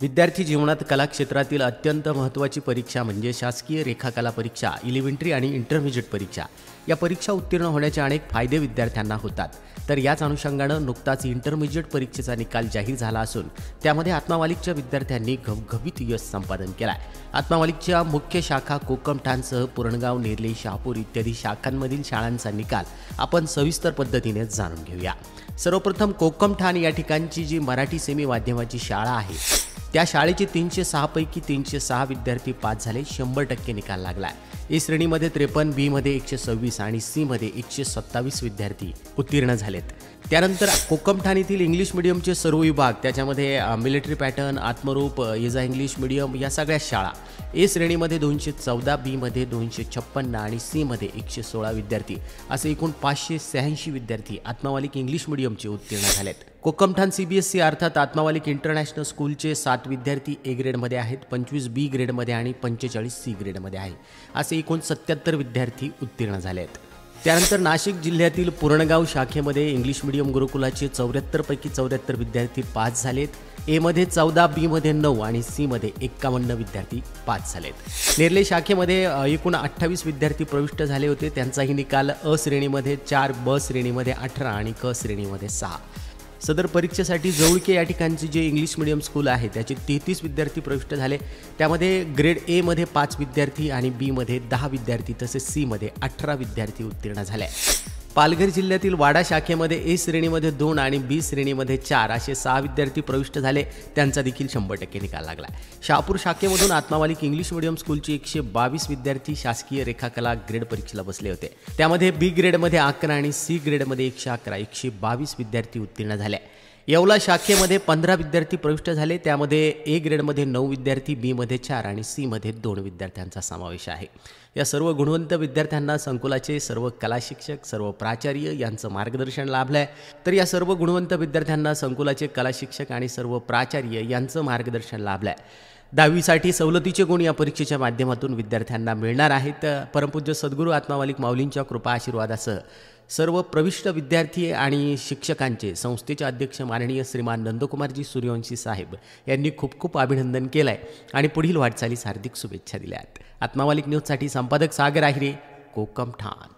विद्यार्थी जीवनात कला क्षेत्रातील अत्यंत महत्त्वाची परीक्षा म्हणजे शासकीय रेखाकला परीक्षा, इलेव्हन्ट्री आणि इंटरमिजिएट परीक्षा. या परीक्षा उत्तीर्ण होण्याचे अनेक फायदे विद्यार्थ्यांना होतात. तर याच अनुषंगानं नुकताच इंटरमिजिएट परीक्षेचा निकाल जाहीर झाला असून त्यामध्ये आत्मावालिकच्या विद्यार्थ्यांनी घवघवीत यश संपादन केलं आहे. आत्मावालिकच्या मुख्य शाखा कोकमठाणसह पुरणगाव, नेरले, शहापूर इत्यादी शाखांमधील शाळांचा निकाल आपण सविस्तर पद्धतीने जाणून घेऊया. सर्वप्रथम कोकमठाण या ठिकाणची जी मराठी सेमी माध्यमाची शाळा आहे त्या शाळेचे 306 पैकी 306 विद्यार्थी पास झाले. 100% निकाल लागला. ए श्रेणीमध्ये 53, बी मध्ये 126 आणि सी मध्ये 127 विद्यार्थी उत्तीर्ण झालेत. त्यानंतर कोकमठाण येथील इंग्लिश मीडियमचे सर्व विभाग, त्याच्यामध्ये मिलिटरी पॅटर्न, आत्मरूप, येजा इंग्लिश मीडियम या सगळ्या शाळा. ए श्रेणीमध्ये 214, बी मध्ये 256 आणि सी मध्ये 116 विद्यार्थी असे एकूण 586 विद्यार्थी आत्मावालिक इंग्लिश मीडियमचे उत्तीर्ण झालेत. कोकमठाण CBSE अर्थात आत्मावालिक इंटरनॅशनल स्कूलचे 7 विद्यार्थी ए ग्रेडमध्ये आहेत, 25 बी ग्रेडमध्ये आणि 45 सी ग्रेडमध्ये आहे. असे एकूण 77 विद्यार्थी उत्तीर्ण झाले आहेत. त्यानंतर नाशिक जिल्ह्यातील पुरणगाव शाखेमध्ये इंग्लिश मीडियम गुरुकुलाचे 74 पैकी 74 विद्यार्थी पास झालेत. ए मध्ये 14, बी मध्ये 9 आणि सी मध्ये 51 विद्यार्थी पास झालेत. नेरले शाखेमध्ये एकूण 28 विद्यार्थी प्रविष्ट झाले होते. त्यांचाही निकाल अ श्रेणीमध्ये 4, ब श्रेणीमध्ये 18 आणि क श्रेणीमध्ये 6. सदर परीक्षेसाठी जवळके या ठिकाणचे जे इंग्लिश मीडियम स्कूल आहे त्याचे 33 विद्यार्थी प्रविष्ट झाले. त्यामध्ये ग्रेड ए मध्ये 5 विद्यार्थी आणि बी मध्ये 10 विद्यार्थी तसेच सी मध्ये 18 विद्यार्थी उत्तीर्ण झाले. पालघर जिल्ह्यातील वाडा शाखेमध्ये ए श्रेणीमध्ये 2 आणि बी श्रेणीमध्ये 4 असे 6 विद्यार्थी प्रविष्ट झाले. त्यांचा देखील 100% निकाल लागला. शहापूर शाखेमधून आत्मावालिक इंग्लिश मीडियम स्कूलचे 122 विद्यार्थी शासकीय रेखाकला ग्रेड परीक्षेला बसले होते. त्यामध्ये बी ग्रेडमध्ये 11 आणि सी ग्रेडमध्ये 111 122 विद्यार्थी उत्तीर्ण झाले. येवला शाखेमध्ये 15 विद्यार्थी प्रविष्ट झाले. त्यामध्ये ए ग्रेडमध्ये 9 विद्यार्थी, बी मध्ये 4 आणि सी मध्ये 2 विद्यार्थ्यांचा समावेश आहे. या सर्व गुणवंत विद्यार्थ्यांना संकुलाचे सर्व कला शिक्षक, सर्व प्राचार्य यांचं मार्गदर्शन लाभलं आहे. तर या सर्व गुणवंत विद्यार्थ्यांना संकुलाचे कला शिक्षक आणि सर्व प्राचार्य यांचं मार्गदर्शन लाभलं आहे. 10वीसाठी सवलतीचे गुण या परीक्षेच्या माध्यमातून विद्यार्थ्यांना मिळणार आहेत. परमपूज्य सद्गुरू आत्मावालिक माऊलींच्या कृपा आशीर्वादासह सर्व प्रविष्ट विद्यार्थी आणि शिक्षकांचे संस्थेचे अध्यक्ष माननीय श्रीमान नंदकुमारजी सूर्यवंशी साहेब यांनी खूप खूप अभिनंदन केलं आहे आणि पुढील वाटचालीस हार्दिक शुभेच्छा दिल्या आहेत. आत्मावालिक न्यूजसाठी संपादक सागर आहिरे, कोकमठाण.